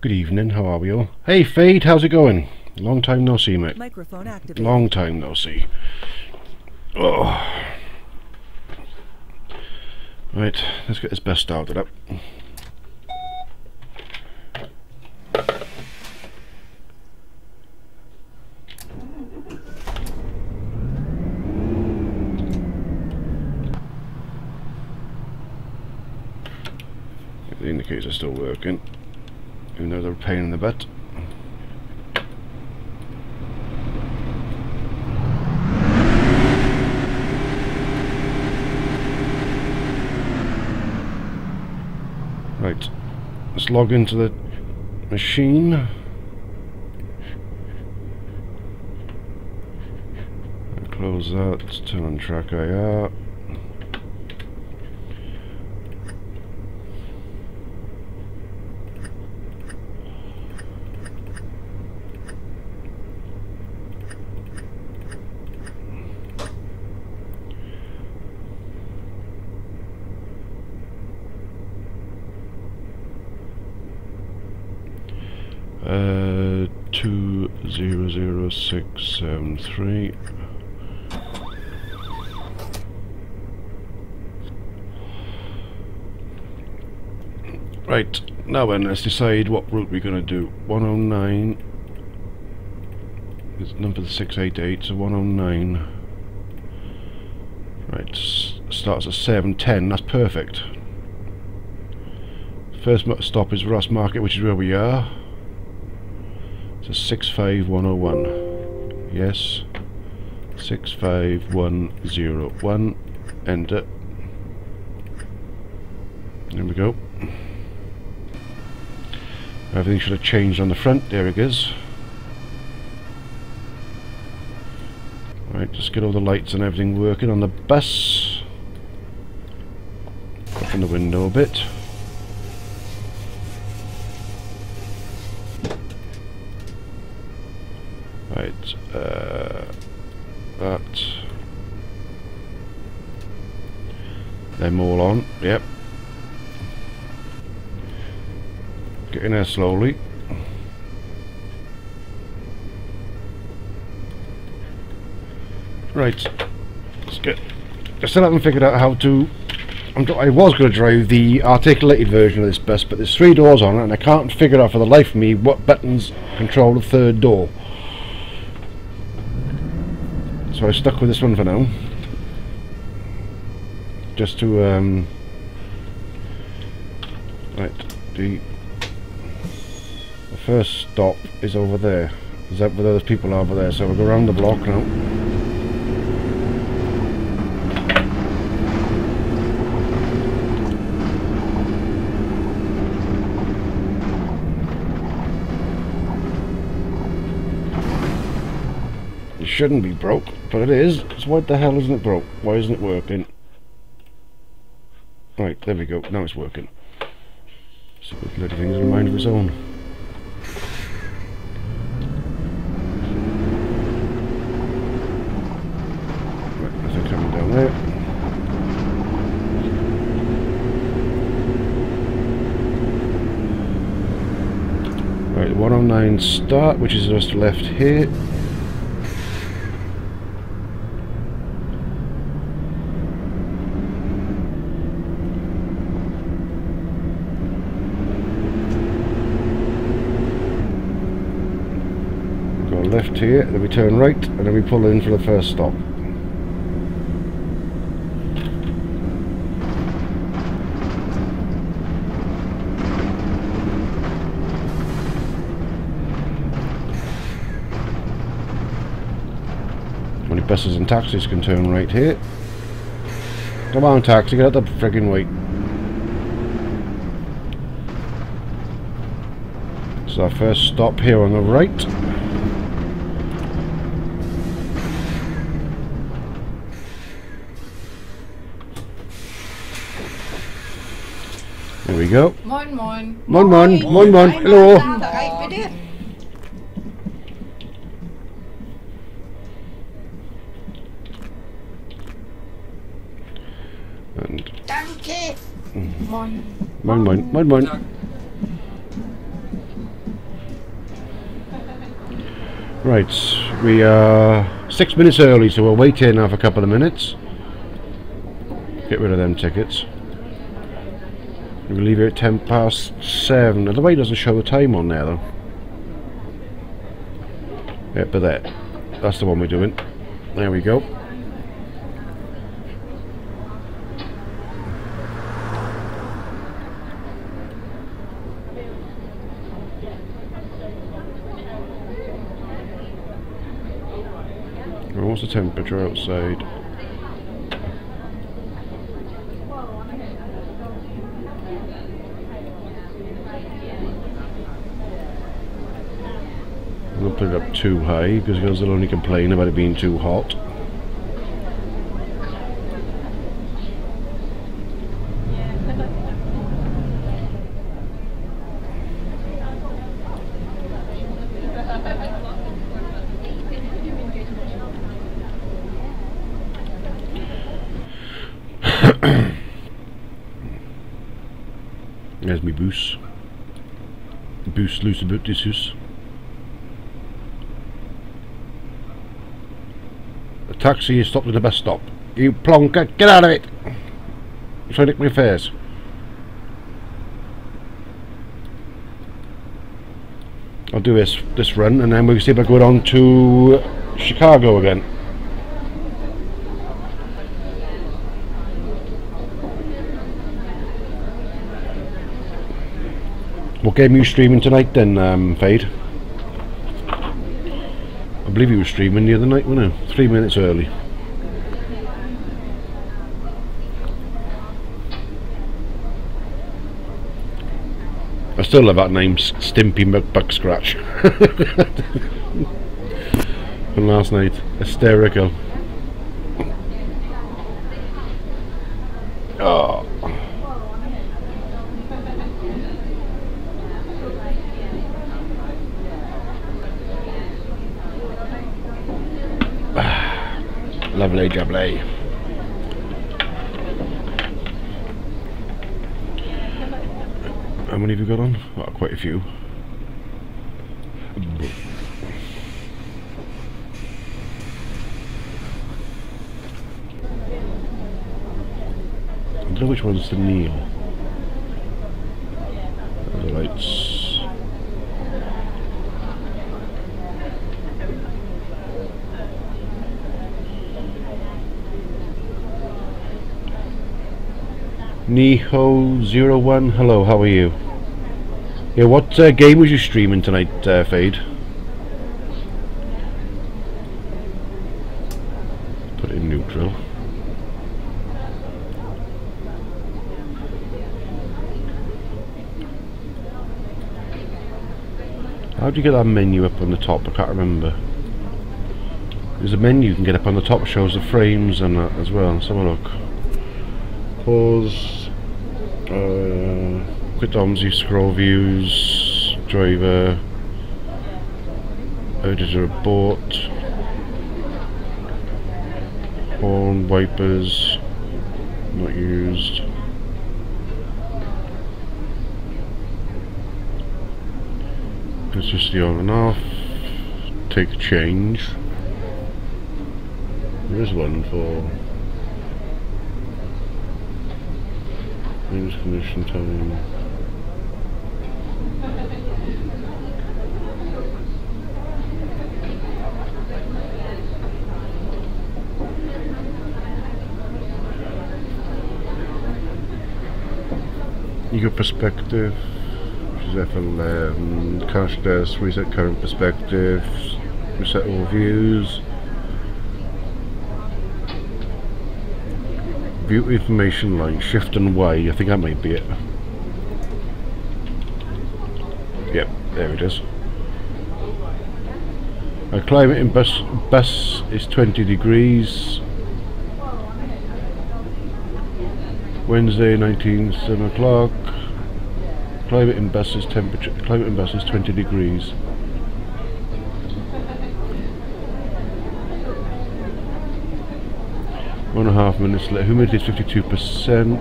Good evening, how are we all? Hey Fade, how's it going? Long time no see, mate. Microphone activated. Long time no see. Oh. Right, let's get this best started up. The indicators are still working, even though they're a pain in the butt. Right, let's log into the machine. Close that, turn on track IR. Uh, 200673. Right, now then, let's decide what route we're going to do. 109 is number 688, so 109. Right, starts at 710, that's perfect. First stop is Ross Market, which is where we are. So 65101. Yes. 65101. Enter. There we go. Everything should have changed on the front. There it is. Right, just get all the lights and everything working on the bus. Open the window a bit. Right, that. Them all on, yep. Get in there slowly. Right, let's get. I still haven't figured out how to. I was going to drive the articulated version of this bus, but there's 3 doors on it, and I can't figure out for the life of me what buttons control the 3rd door. So I stuck with this one for now, just to right. The first stop is over there. Is that where those people are over there? So we'll go around the block now. It shouldn't be broke, but it is. So why the hell isn't it broke? Why isn't it working? Right, there we go. Now it's working. So bloody thing's in a mind of its own. Right, nothing coming down there. Right, 109 start, which is just left here. Left here, then we turn right, and then we pull in for the first stop. Only buses and taxis can turn right here. Come on, taxi, get out the friggin' way. So our first stop here on the right. There we go. Moin moin. Moin moin. Moin moin. Hello. And Danke. moin moin. Moin moin. Right, we are 6 minutes early, so we'll wait here now for a couple of minutes. Get rid of them tickets. We'll leave here at 7:10. The way it doesn't show the time on there though. Yeah, but that's the one we're doing. There we go. What's the temperature outside? I'm not put it up too high because girls will only complain about it being too hot. There's me boost. Boost loose about this house. The taxi is stopped at the bus stop. You plonker, get out of it! You're trying to nick my fares. I'll do this run and then we'll see if I go on to Chicago again. What game are you streaming tonight then, Fade? I believe you were streaming the other night, wasn't it? 3 minutes early. I still love that name, Stimpy McBuckscratch. From last night. Hysterical. Oh. Lovely jubbly. How many have you got on? Oh, quite a few. I don't know which one's the Neil. The lights. Niho01, hello, how are you? Yeah, what game was you streaming tonight, Fade? Put it in neutral. How do you get that menu up on the top? I can't remember. There's a menu you can get up on the top, shows the frames and that as well. Let's have a look. Pause. Quit Omsi, scroll views, driver, editor abort, horn, wipers, not used. It's just the on and off. Take change. There's one for condition time. Ego perspective, which is F11, cache desk, reset current perspective, reset all views, view information line, shift and Y, I think that might be it. Yep, there it is. Climate in bus is 20 degrees. Wednesday 7 o'clock. Climate in bus is 20 degrees. One and a half minutes later. Humidity is 52%.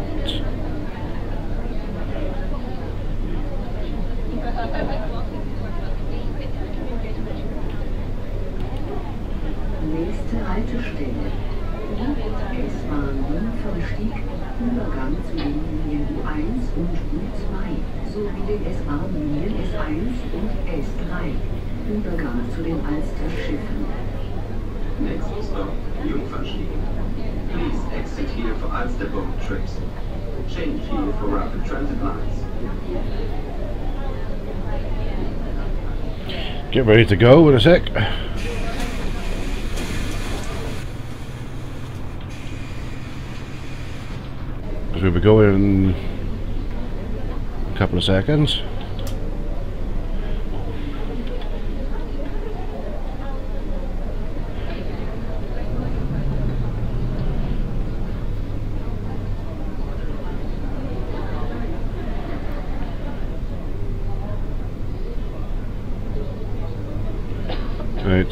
Nächste Haltestelle. S-Bahn Stieg, Übergang zu den Linien U1 und U2 sowie den S-Bahn-Linien S1 und S3. Übergang zu den Alsterschiffen. Next stop, Jungfernstieg. Please exit here for Ulster boat trips. Change here for rapid transit lines. Get ready to go in a sec. Because we'll be going in a couple of seconds.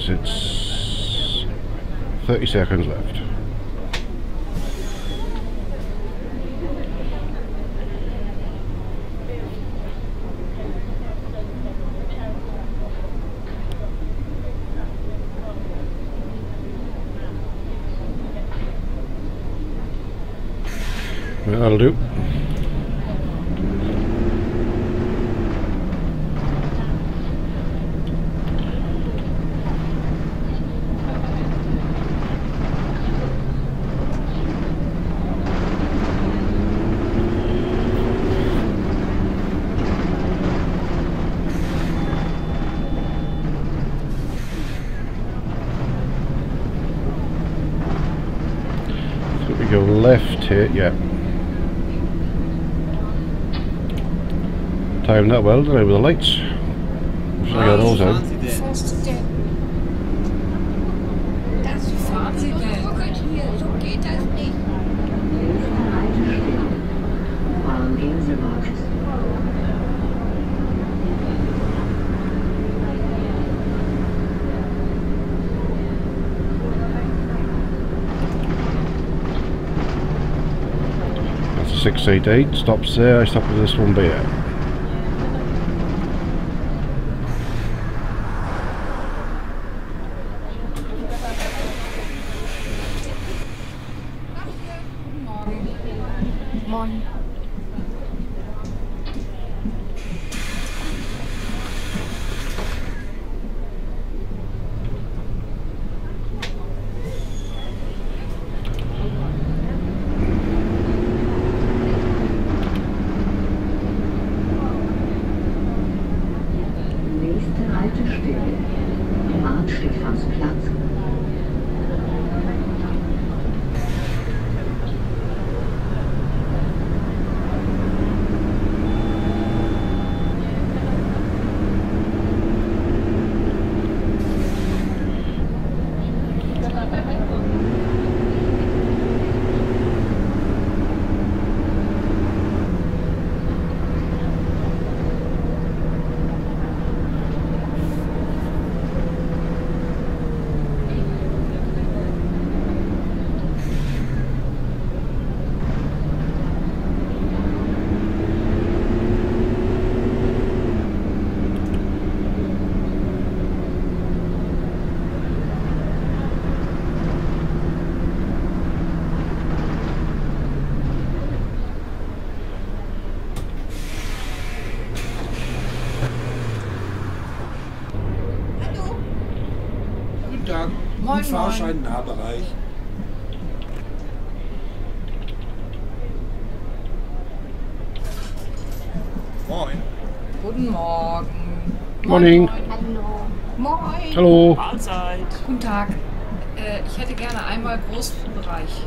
It's 30 seconds left. Well, that'll do. We go left here, yeah. Timed that well, didn't I, with the lights? Should I get those out? Das fahren Sie denn? Hier, so geht das nicht. Nächste Haltestelle. Bahn-Gänsemarkt. That's a 688, stops there, I stop at this one there. Moin. Nächste Haltestelle. Markt-Stephansplatz. Guten Tag. Moin, Fahrschein Nahbereich. Moin. Guten Morgen. Morning. Hallo. Moin. Hallo. Mahlzeit. Guten Tag. Ich hätte gerne einmal Großbereich.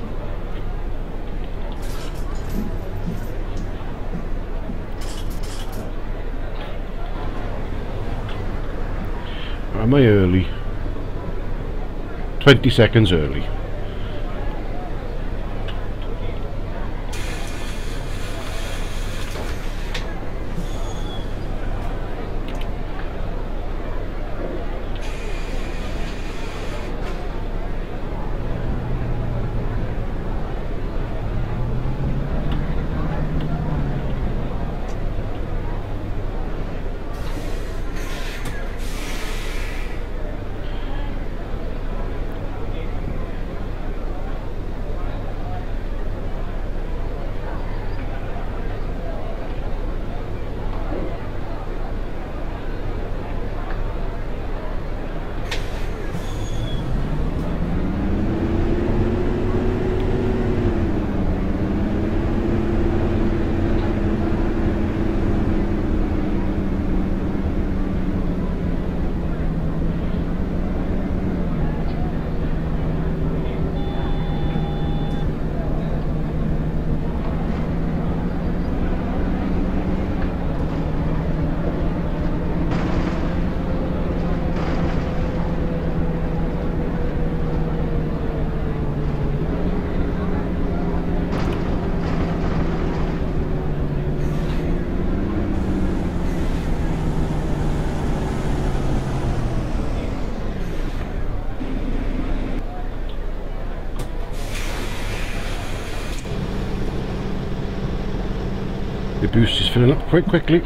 Am I early? 20 seconds early. The boost is filling up quite quickly.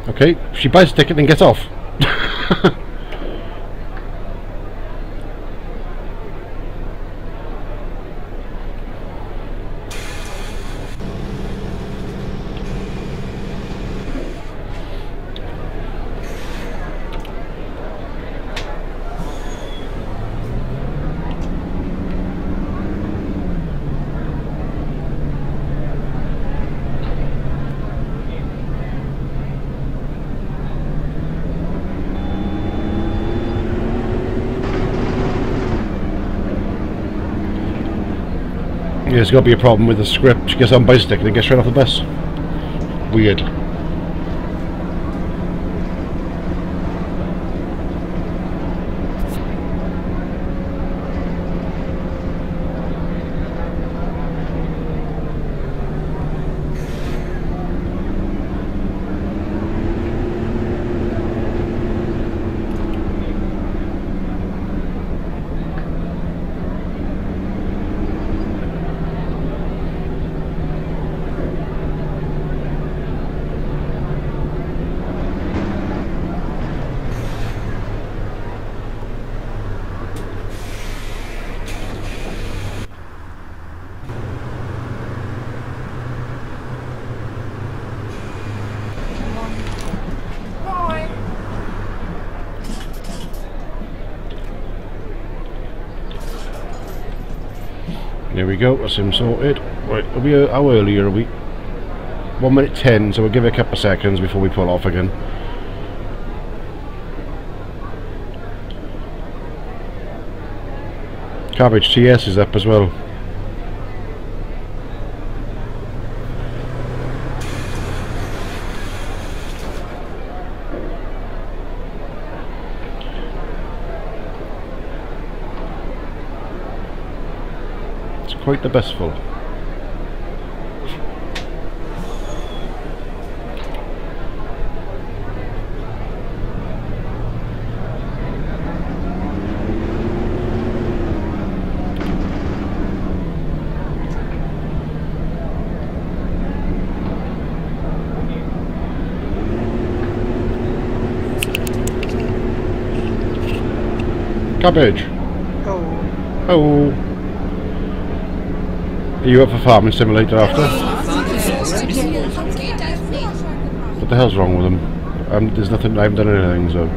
Okay, she buys a ticket and gets off. Yeah, there's got to be a problem with the script. She gets on bicycle and gets straight off the bus. Weird. There we go, that's him sorted. Right, how early are we? 1 minute 10, so we'll give it a couple of seconds before we pull off again. Cabbage TS is up as well. Quite the best full. Cabbage. Oh. Are you up for Farming Simulator after? What the hell's wrong with them? There's nothing, I haven't done anything, so...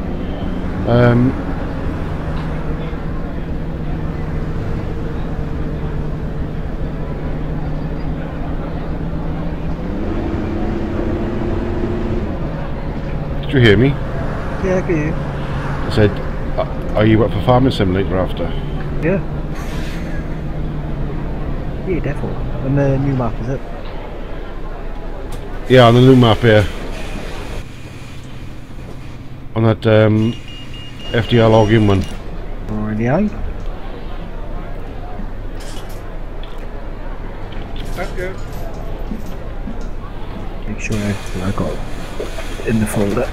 Did you hear me? Yeah, I can hear you. I said, are you up for Farming Simulator after? Yeah. Yeah, definitely. On the new map, is it? Yeah, on the new map here. On that FDR login one. Alrighty, Danke. make sure I got it in the folder.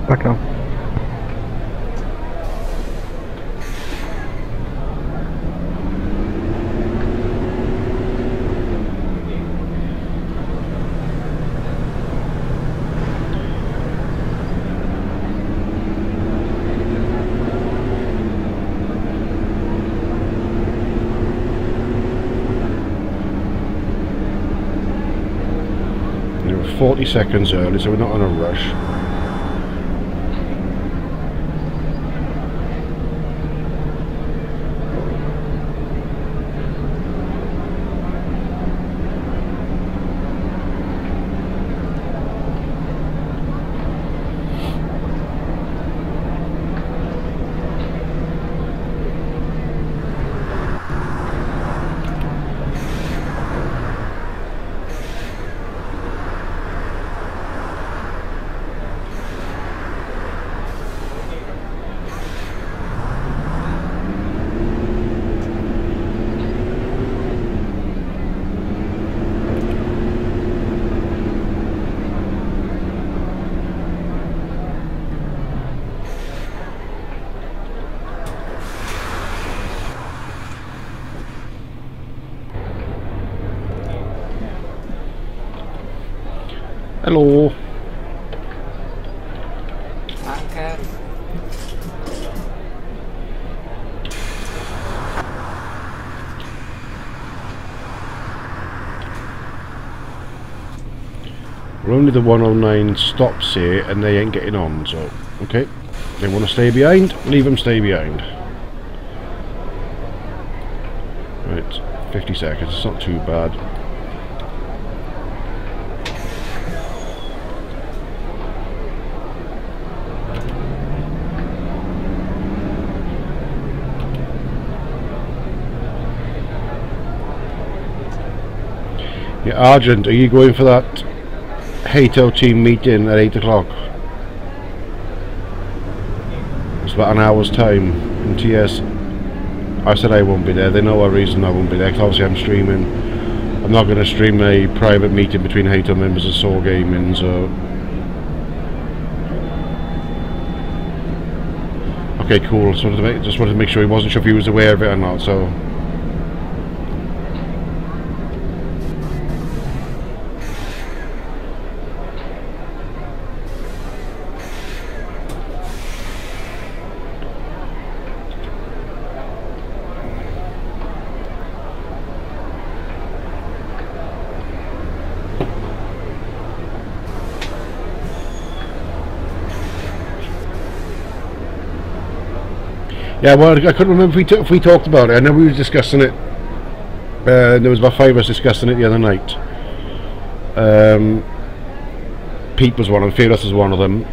Back now. We're 40 seconds early, so we're not on a rush. Hello. Danke. We're only the 109 stops here and they ain't getting on, so okay. They want to stay behind, leave them stay behind. Right, 50 seconds, it's not too bad. Yeah, Argent, are you going for that Hato team meeting at 8 o'clock? It's about an hour's time in TS. I said I won't be there. They know a reason I won't be there, because obviously I'm streaming. I'm not going to stream a private meeting between Hato members of Soul Gaming, so... Okay, cool. Just wanted to make sure he wasn't sure if he was aware of it or not, so... Yeah, well, I couldn't remember if we talked about it. I know we were discussing it. There was about 5 of us discussing it the other night. Pete was one of them, Fearless was one of them.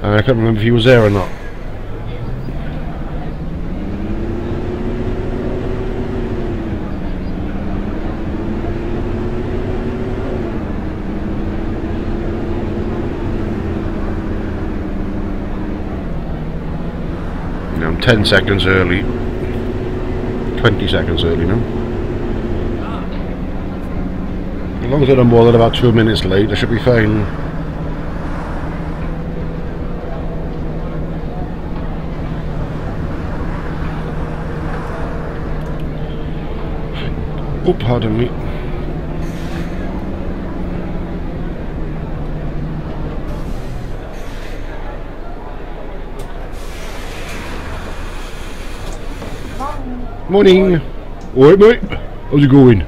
And I couldn't remember if he was there or not. I'm 10 seconds early. 20 seconds early now. As long as I don't more than about 2 minutes late, I should be fine. Oh, pardon me. Morning! Alright mate, how's it going?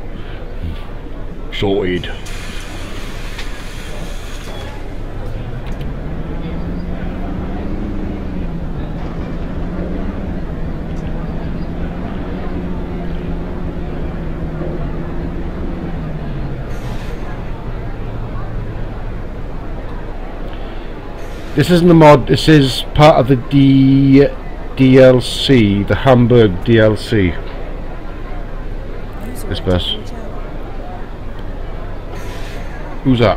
Sorted. This isn't the mod, this is part of the DLC, the Hamburg DLC. This bus. Who's that?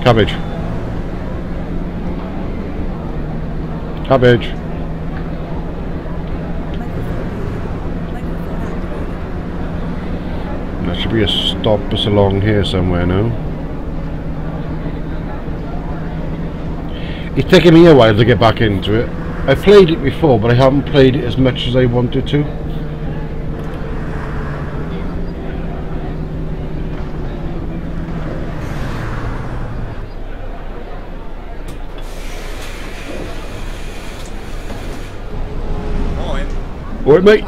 Cabbage. Cabbage. There should be a stop bus along here somewhere now. It's taken me a while to get back into it. I've played it before, but I haven't played it as much as I wanted to. Alright mate.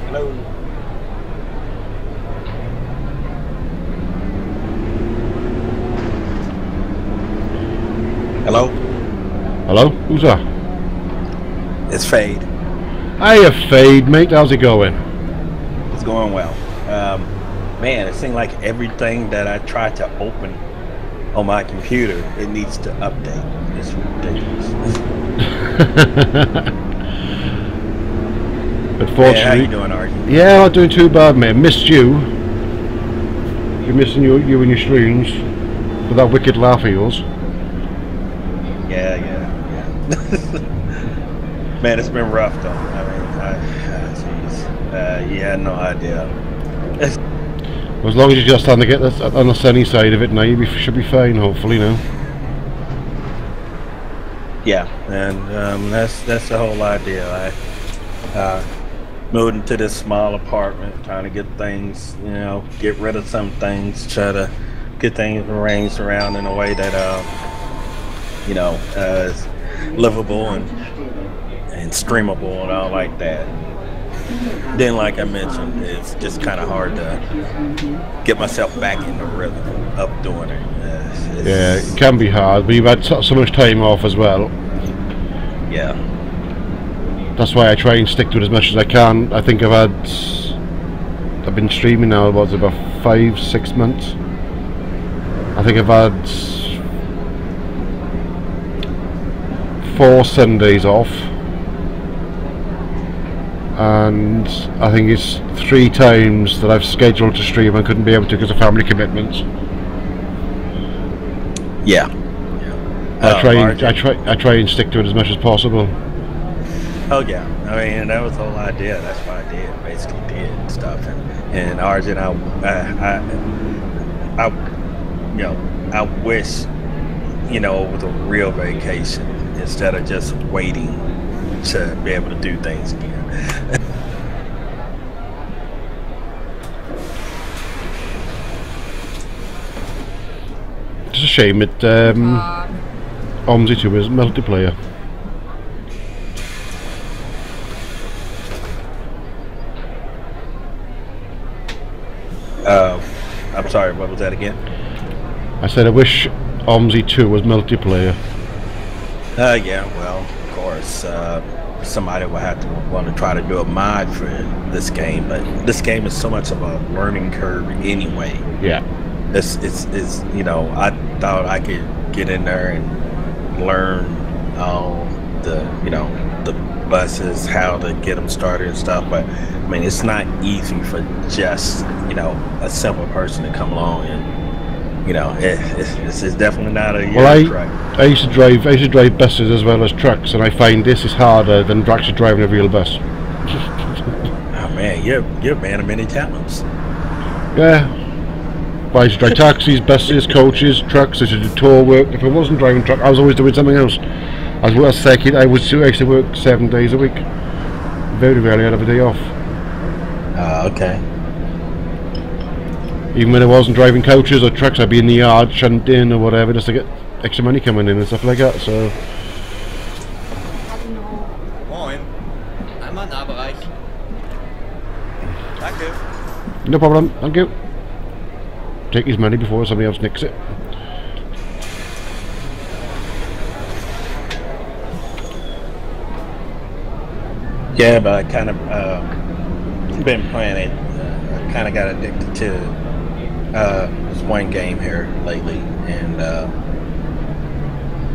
Hello. Hello? Hello? Who's that? It's Fade. Hiya Fade, mate, how's it going? It's going well. Man, it seems like everything that I try to open on my computer, it needs to update. It's ridiculous. Unfortunately. Yeah, how you doing, Artie? Yeah, not doing too bad, mate. Missed you. You're missing you and your streams with that wicked laugh of yours. Yeah. Man, it's been rough though. I mean, you had no idea. As long as you just trying to get this on the sunny side of it now, you should be fine, hopefully now. Yeah, and that's the whole idea. I moved into this small apartment, trying to get things, get rid of some things, try to get things arranged around in a way that is livable and streamable and all like that. Then, like I mentioned, it's just kind of hard to get myself back in the rhythm of doing it. Yeah, it can be hard, but you've had so much time off as well. Yeah. That's why I try and stick to it as much as I can. I think I've been streaming now, about 5-6 months. I think I've had 4 Sundays off. And I think it's 3 times that I've scheduled to stream and couldn't be able to because of family commitments. Yeah. I try and stick to it as much as possible. Oh yeah, I mean that was the whole idea. That's what I did, basically did stuff, and Arjun, I wish, it was a real vacation instead of just waiting to be able to do things again. It's a shame it Omsi 2 is multiplayer. I'm sorry, what was that again? I said I wish Omsi 2 was multiplayer. Yeah, well, of course, somebody will have to want to try to do a mod for this game, but this game is so much of a learning curve anyway. Yeah. It's I thought I could get in there and learn all the buses, how to get them started and stuff, but I mean it's not easy for just a simple person to come along and it's definitely not a truck. I used to drive buses as well as trucks, and I find this is harder than actually driving a real bus. Oh man, you're a man of many talents. Yeah. I used to drive taxis, buses, coaches, trucks. I used to do tour work. If I wasn't driving truck, I was always doing something else. As well as second, I used to work 7 days a week. Very rarely I'd have a day off. Okay. Even when I wasn't driving coaches or trucks, I'd be in the yard shunting or whatever just to get extra money coming in and stuff like that. So. Moin. Einmal Nahbereich. Danke. No problem. Thank you. Take his money before somebody else nicks it. Yeah, but I kind of been playing it. I kind of got addicted to this one game here lately, and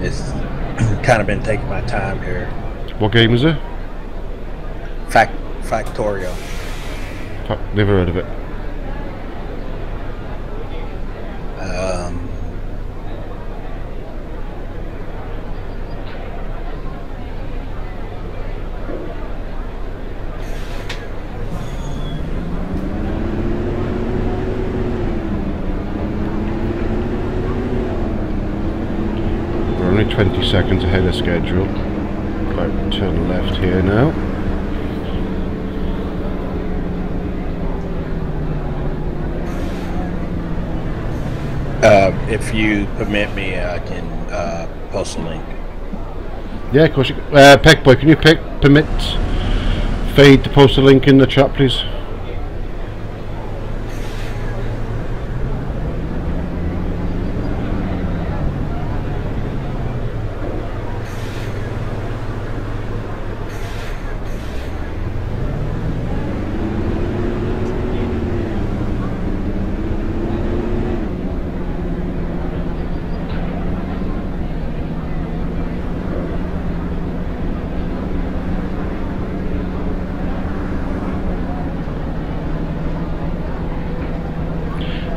it's kind of been taking my time here. What game is it? Factorio. Never heard of it. We're only 20 seconds ahead of schedule. Right, turn left here now. If you permit me, I can post a link. Yeah, of course you can. Peckboy, can you permit Fade to post a link in the chat, please?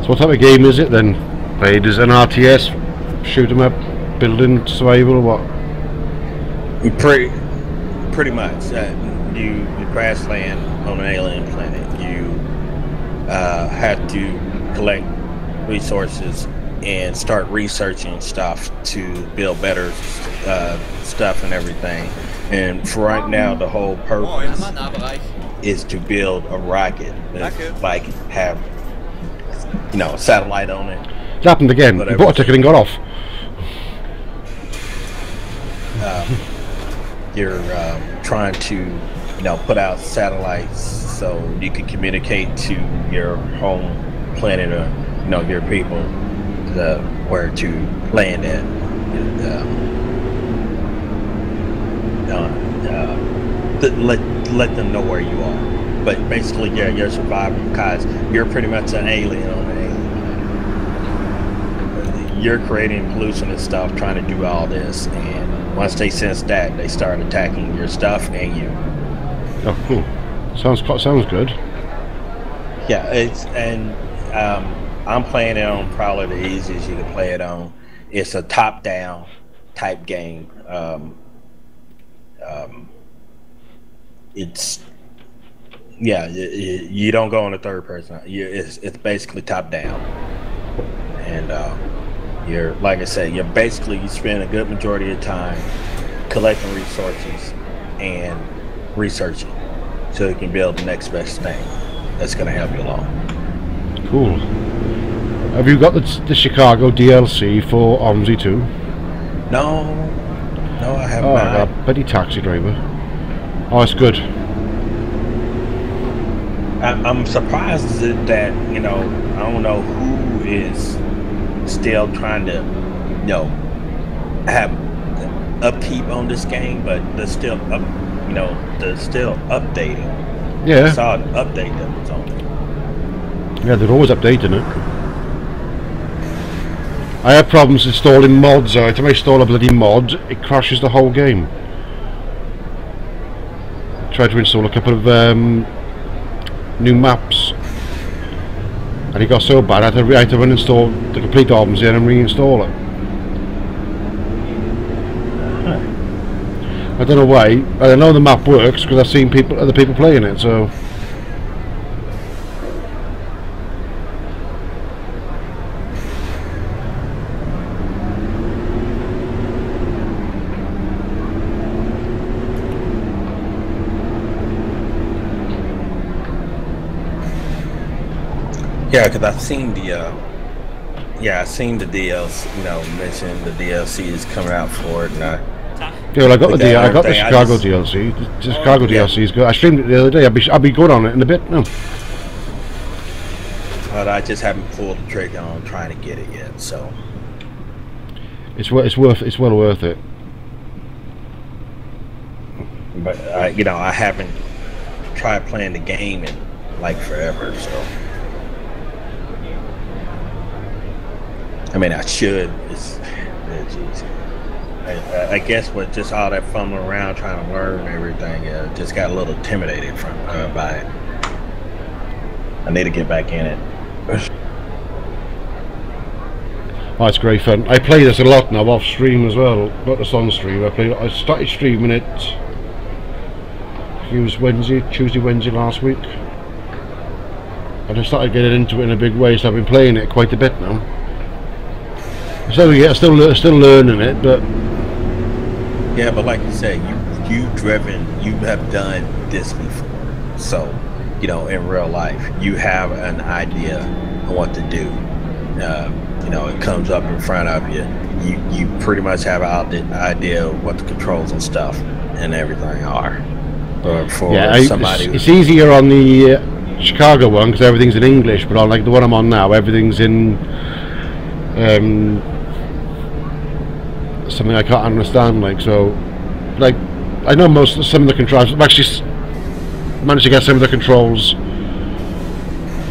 So what type of game is it then? Fade, is it an RTS, shoot 'em up, building, survival, or what? Pretty much. You crash land on an alien planet. You have to collect resources and start researching stuff to build better stuff and everything. And for right now, the whole purpose is to build a rocket that like have, you know, a satellite on it. It happened again. You bought a ticket and got off. You're trying to, you know, put out satellites so you can communicate to your home planet or, you know, your people where to land at. Let them know where you are. But basically, yeah, you're surviving because you're pretty much an alien on an alien. You're creating pollution and stuff, trying to do all this, and once they sense that, they start attacking your stuff and you. Oh, cool. Sounds good. Yeah, I'm playing it on probably the easiest you can play it on. It's a top-down type game. It's you don't go in the third person. It's basically top down, and you're, like I said, you spend a good majority of your time collecting resources and researching so you can build the next best thing that's going to help you along. Cool. Have you got the Chicago DLC for Omsi 2? No, I haven't. Oh, I got Betty Taxi Driver. Oh, it's good. I'm surprised that, you know, I don't know who is still trying to, you know, have upkeep on this game, but they're still updating. Yeah. I saw an update that was on it. Yeah, they're always updating it. I have problems installing mods. Every time I install a bloody mod, it crashes the whole game. I tried to install a couple of new maps, and it got so bad I had to uninstall the complete Omsi and reinstall it. I don't know why. I know the map works because I've seen other people playing it. So. Yeah, because I've seen the DLC. You know, mention the DLC is coming out for it, and yeah, well, I got the Chicago DLC. The Chicago DLC is good. I streamed it the other day. I'll be good on it in a bit. No. But I just haven't pulled the trigger on trying to get it yet. So it's well worth it. But I haven't tried playing the game in like forever. So. I mean, I should. I guess with just all that fumbling around trying to learn and everything, just got a little intimidated by it. I need to get back in it. Oh, it's great fun. I play this a lot now off stream as well, not just on stream. I started streaming it. It was Tuesday, Wednesday last week. I just started getting into it in a big way, so I've been playing it quite a bit now. So yeah, still learning it, but yeah, but like you say, you have done this before, so you know, in real life, you have an idea of what to do. You know, it comes up in front of you. You pretty much have an idea of what the controls and stuff and everything are. But for somebody, it's easier on the Chicago one because everything's in English, but on like the one I'm on now, everything's in something I can't understand. Like I know some of the controls. I've actually managed to get some of the controls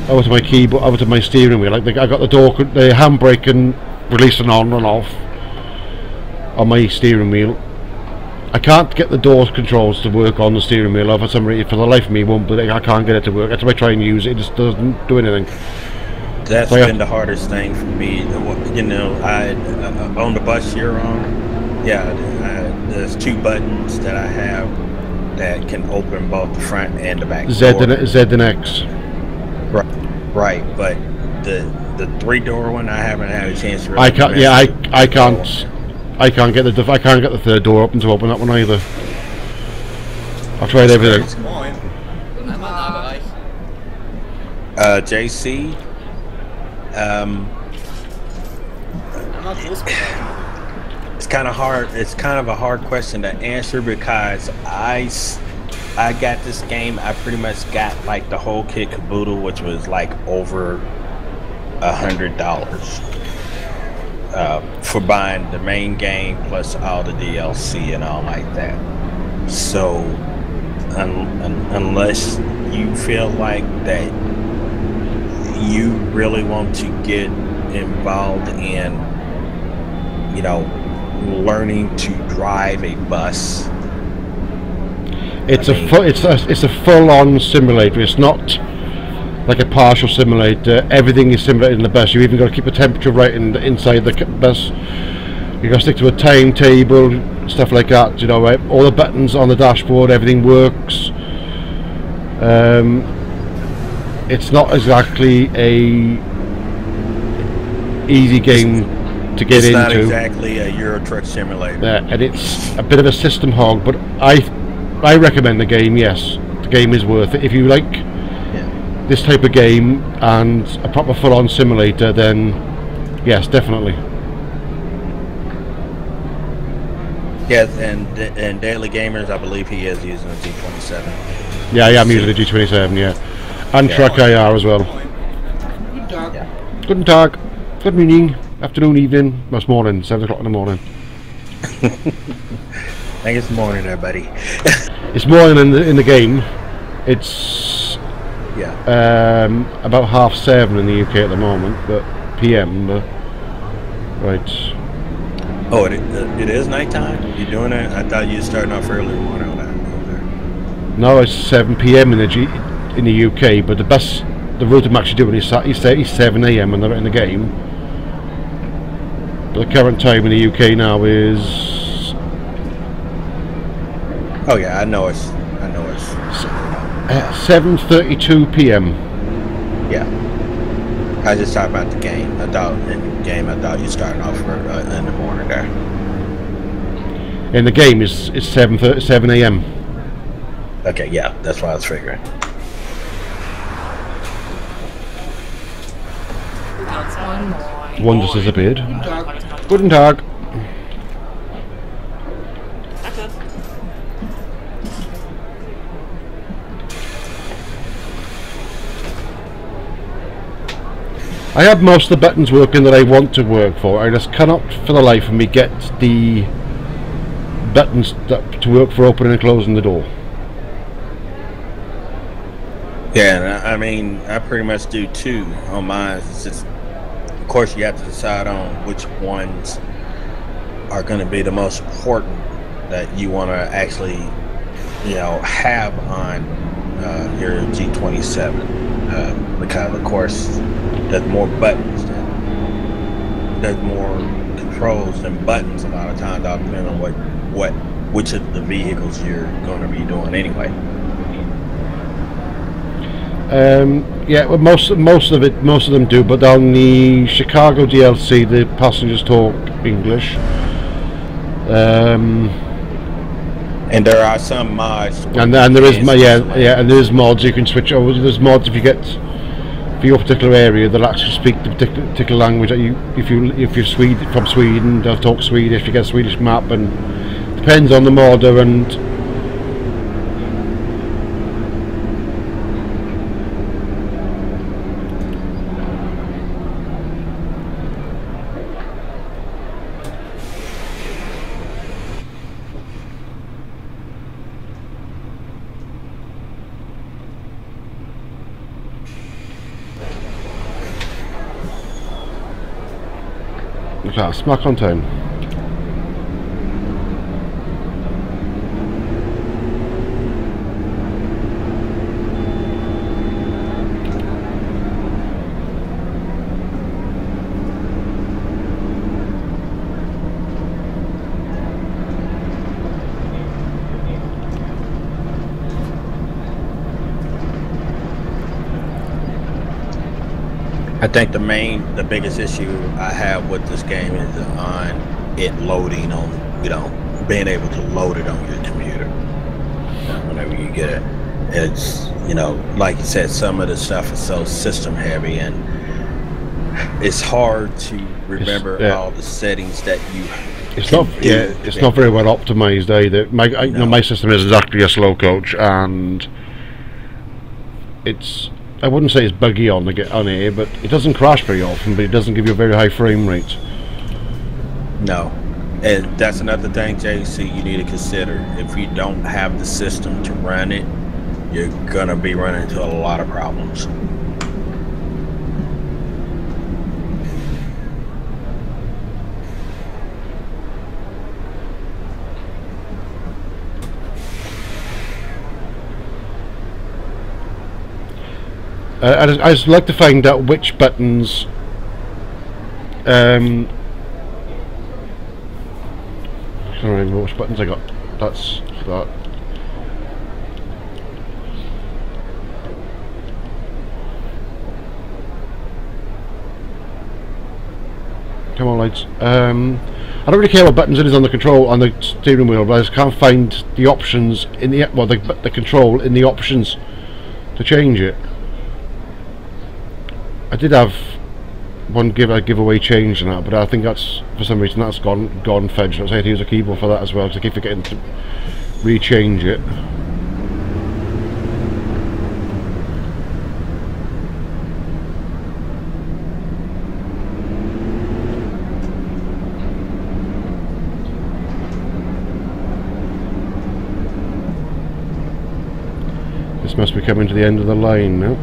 over to my keyboard, over to my steering wheel. Like I got the handbrake and releasing on and off on my steering wheel. I can't get the door controls to work on the steering wheel. For some reason, for the life of me, it won't. But I can't get it to work. Every time I try and use it, it just doesn't do anything. That's been the hardest thing for me. You know, on the bus you're on, there's two buttons that I have that can open both the front and the back Z and X. Right, but the 3-door one, I haven't had a chance to. Really I can't. Yeah, mess with. I can't. I can't get the third door open to open that one either. I've tried everything. Moin. Einmal Nahbereich. JC. Einmal Großbereich. It's kind of hard. It's kind of a hard question to answer because I got this game. I pretty much got like the whole kit caboodle, which was like over $100 for buying the main game plus all the DLC and all like that. So unless you feel like that you really want to get involved in, you know, learning to drive a bus, it's a full-on simulator. It's not like a partial simulator. Everything is simulated in the bus. You've even got to keep the temperature right inside the bus. You've got to stick to a timetable, stuff like that. You know, right? All the buttons on the dashboard, everything works. It's not exactly a easy game to get it's into. not exactly a Euro Truck Simulator. And it's a bit of a system hog, but I recommend the game. Yes, the game is worth it. If you like this type of game and a proper full-on simulator, then yes, definitely. Yeah, and Daily Gamers, I believe he is using a G27. Yeah, I am using the G27. Yeah, and Truck IR as well. Guten Tag. Yeah. Guten Tag, good morning, afternoon, evening. That's morning, 7 o'clock in the morning. I think it's morning there, buddy. It's morning in the game. It's Yeah. about 7:30 in the UK at the moment, but PM. But right. Oh, it is nighttime? You doing it? I thought you were starting off earlier morning on that. No, it's 7 PM in the UK, but the route I'm actually doing is 7 AM when they're in the game. But the current time in the UK now is. Oh yeah, I know it's 7:32 PM. yeah. I just talked about the game. I thought you starting off in the morning there. In the game it's 7 AM. Okay, yeah, that's what I was figuring. One just disappeared. Guten Tag. Guten Tag. I have most of the buttons working that I want to work for. I just cannot for the life of me get the buttons to work for opening and closing the door. Yeah, and I mean, I pretty much do too on mine. It's just, of course, you have to decide on which ones are going to be the most important that you want to actually, you know, have on your G27. Because, of course, there's more buttons, there's more controls than buttons a lot of times, all depending on which of the vehicles you're going to be doing anyway. Yeah, well, most of them do, but on the Chicago DLC, the passengers talk English. And there are some mods. And there is and there's mods you can switch over. There's mods if you get for your particular area they'll actually speak the particular language that you if you're from Sweden they'll talk Swedish. You get a Swedish map, and depends on the modder and. Okay, smack on town. I think the biggest issue I have with this game is on it loading on, being able to load it on your computer. Whenever you get it, it's, like you said, some of the stuff is so system heavy, and it's hard to remember all the settings that you. It's not very well optimized either. My system is exactly a slow coach, and it's, I wouldn't say it's buggy on here, but it doesn't crash very often, but it doesn't give you a very high frame rate. No. And that's another thing, JC, you need to consider. If you don't have the system to run it, you're gonna be running into a lot of problems. I just like to find out which buttons I don't remember which buttons I got. That's that. Come on, lads. I don't really care what buttons it is on the control on the steering wheel, but I just can't find the options in the the control in the options to change it. I did have one giveaway change and that, but I think that's, for some reason, that's gone fudged. I had to use a keyboard for that as well, because I keep forgetting to rechange it. This must be coming to the end of the line now.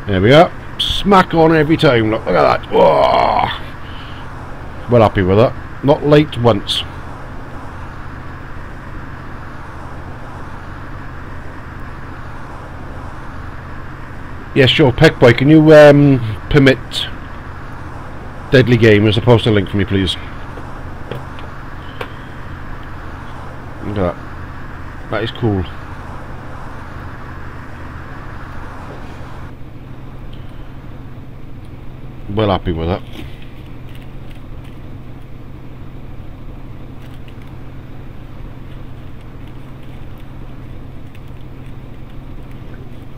There we are. Smack on every time. Look at that. Whoa. Well happy with that. Not late once. Yes, sure. Peckboy, can you permit Deadly Gamers to post a link for me, please? Look at that. That is cool. Well happy with that.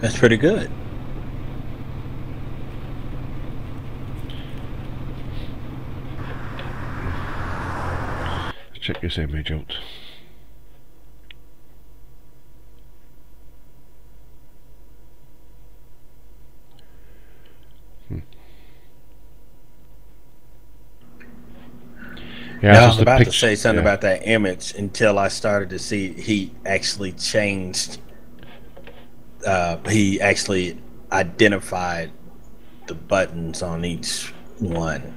That's pretty good. Check this image out. Yeah, I was about to say something about that image until I started to see he actually changed. He actually identified the buttons on each one.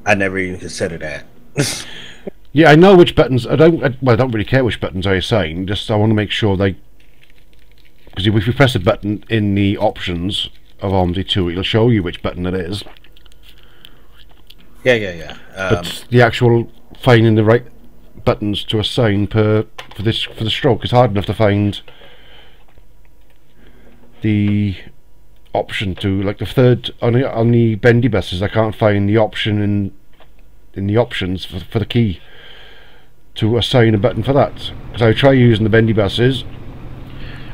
I never even considered that. Yeah, I know which buttons. I don't really care which buttons I assign. Just I want to make sure they. Because if you press a button in the options of Omsi 2, it'll show you which button it is. Yeah. But the actual finding the right buttons to assign for the stroke is hard enough to find. The option to, like, the third on the bendy buses, I can't find the option in the options for the key to assign a button for that. Because I try using the bendy buses,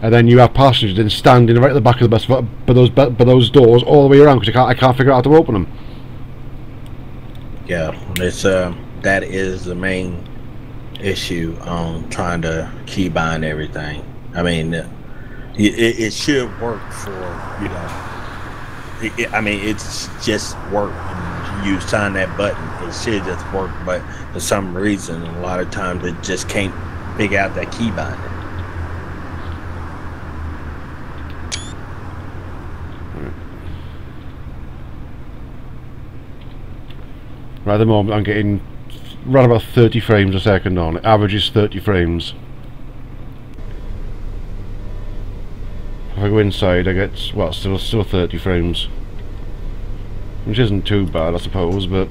and then you have passengers then standing right at the back of the bus for those doors all the way around, because I can't figure out how to open them. Yeah, it's that is the main issue on trying to keybind everything. I mean, it should work for, I mean, it's just work. You sign that button, it should just work. But for some reason, a lot of times it just can't figure out that keybinding. Right at the moment I'm getting right about 30 frames a second on it. Average is 30 frames. If I go inside I get, well, still 30 frames. which isn't too bad, I suppose, but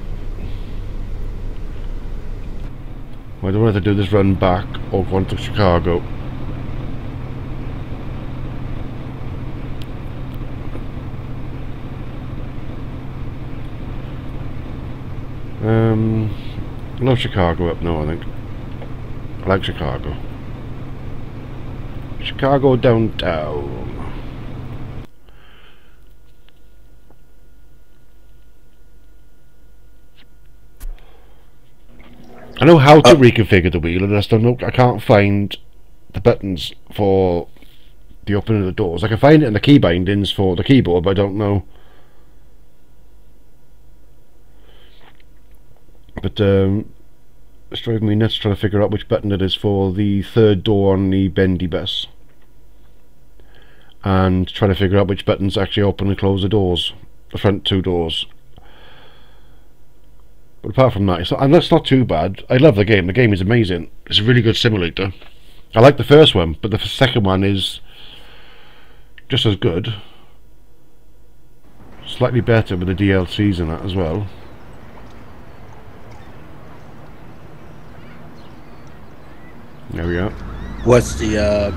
I don't want to do this run back or go on to Chicago. I love Chicago up now, I think. I like Chicago. Chicago downtown. I know how to reconfigure the wheel, and I still know I can't find the buttons for the opening of the doors. I can find it in the key bindings for the keyboard, but I don't know. But it's driving me nuts trying to figure out which button it is for the third door on the bendy bus, and trying to figure out which buttons actually open and close the doors, the front two doors. But apart from that, and that's not too bad. I love the game. The game is amazing. It's a really good simulator. I like the first one, but the second one is just as good. Slightly better with the DLCs and that as well. There we are. What's the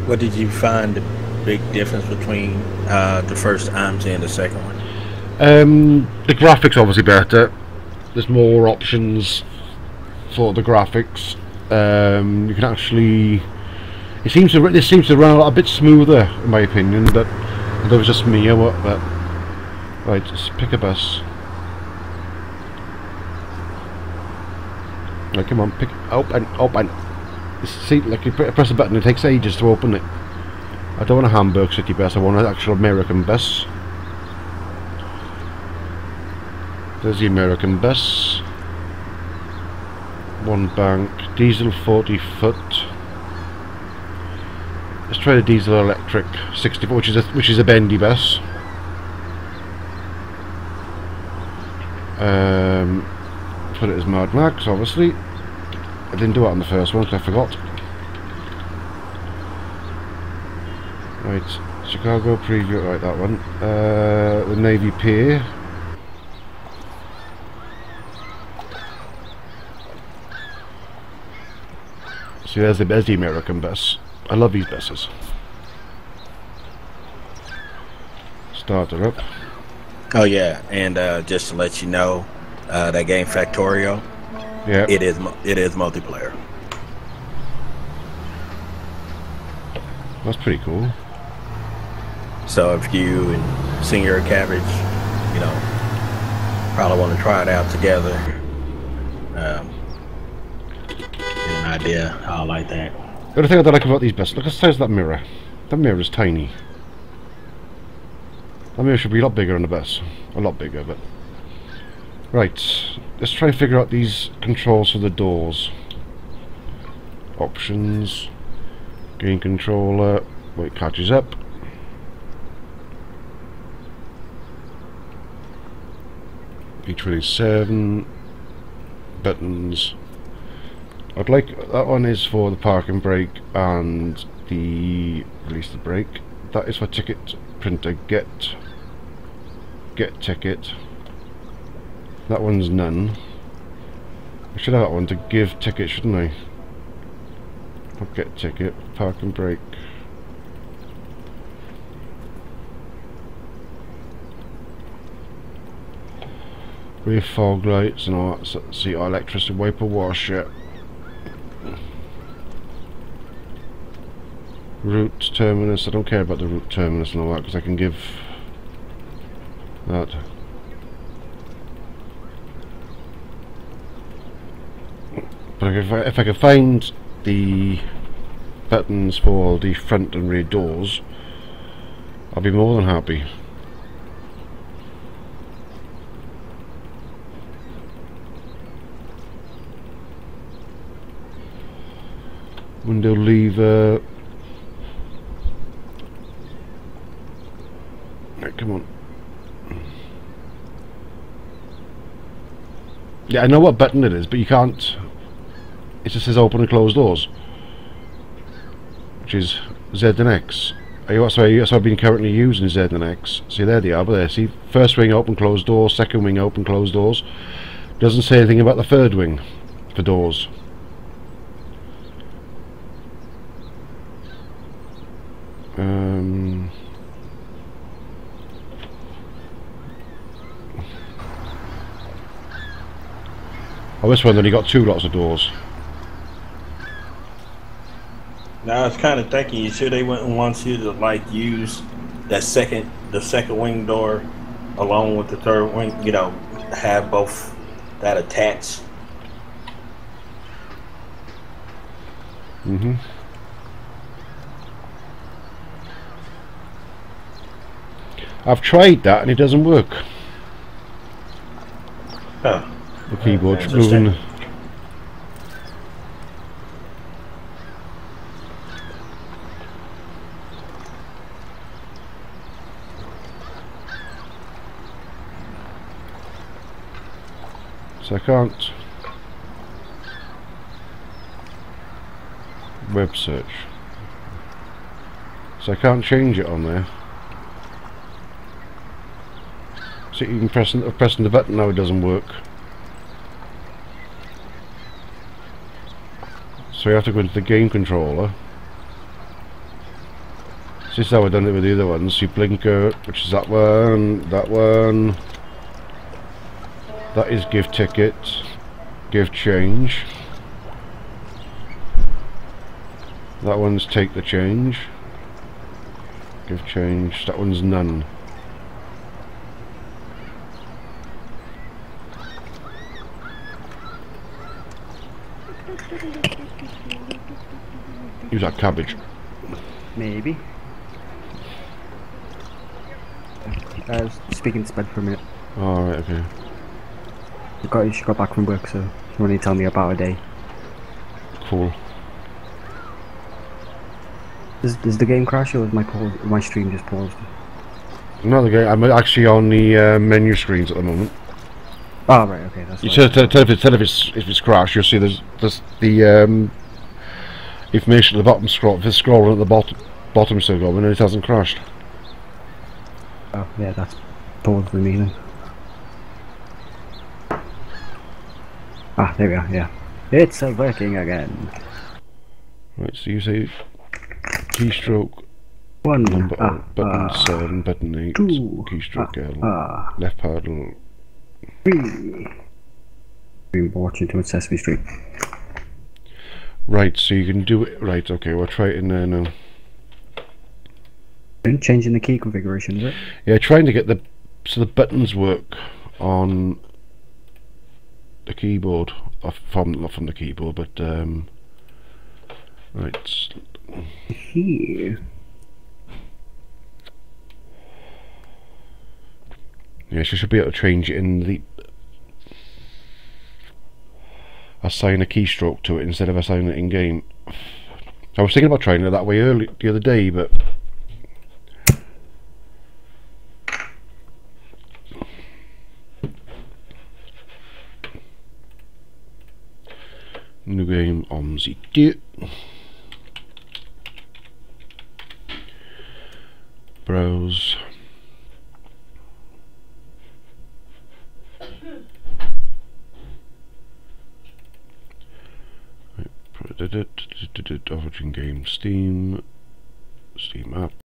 what did you find the big difference between the first Omsi and the second one? The graphics obviously better. There's more options for the graphics. You can actually. This seems to run a bit smoother, in my opinion. But that was just me or what? But right, just pick a bus. Right, come on, pick open. See, like you press a button, it takes ages to open it. I don't want a Hamburg City bus. I want an actual American bus. There's the American bus. One bank, diesel 40 foot. Let's try the diesel electric 60 foot, which is a bendy bus. Put it as Mad Max, obviously. I didn't do it on the first one because I forgot. Right, Chicago preview, right, that one. The Navy Pier. See, there's the American bus. I love these buses. Start her up. Oh yeah, and just to let you know, that game Factorio, yeah, it is multiplayer. That's pretty cool. So if you and Senior Cabbage, you know, probably want to try it out together, get an idea how I like that. The other thing I don't like about these buses, look at the size of that mirror. That mirror is tiny. That mirror should be a lot bigger on the bus. A lot bigger, but... Right, let's try and figure out these controls for the doors. Options. Gain controller. Wait, catches up. B27. Buttons. I'd like... That one is for the parking brake and the... Release the brake. That is for ticket printer. Get ticket. That one's none. I should have that one to give ticket, shouldn't I? I'll get ticket, park and brake. Rear fog lights and all that. See, electricity wiper washer. Route terminus. I don't care about the route terminus and all that because I can give that. But if I can find the buttons for the front and rear doors, I'll be more than happy. Window lever. Right, come on. Yeah, I know what button it is, but you can't. It just says open and close doors, which is Z and X. That's what I've been currently using, Z and X. See, there they are, but there, see, first wing open, close doors, second wing open, close doors. Doesn't say anything about the third wing for doors. Oh, this one only got 2 lots of doors. Now I was kind of thinking, you sure they wouldn't want you to like use the second wing door along with the third wing, you know, have both that attached. I've tried that and it doesn't work. Oh. The keyboard's Interesting. moving. So I can't web search. So I can't change it on there. So you can pressing the button now, it doesn't work. So you have to go into the game controller. So this is how I've done it with the other ones. You blinker, which is that one, that one. That is give ticket, give change. That one's take the change. Give change. That one's none. Use that cabbage. Maybe. I was speaking to Spud for a minute. Alright, okay. She got back from work, so she wanted to tell me about her day. Cool. Does the game crash or is my stream just paused? Another game. I'm actually on the menu screens at the moment. Oh right, okay, that's You right. tell if it's crashed. You'll see there's the information at the bottom. If it's scrolling at the bottom still going, and it hasn't crashed. Oh yeah, that's paused with me then. Ah, there we are. Yeah, it's working again. Right, so you say keystroke One. number button 7, button 8, 2. keystroke L, left paddle. 3. Been watching too much Sesame Street. Right, so you can do it. Right, okay, we'll try it in there now. Changing the key configuration, is it? Yeah, trying to get the buttons work on the keyboard, not from the keyboard, but right. Here. Yeah, she should be able to change it in the assign a keystroke to it instead of assigning it in game. I was thinking about trying it that way the other day, but new game Omsi. Browse. Origin game, Steam app.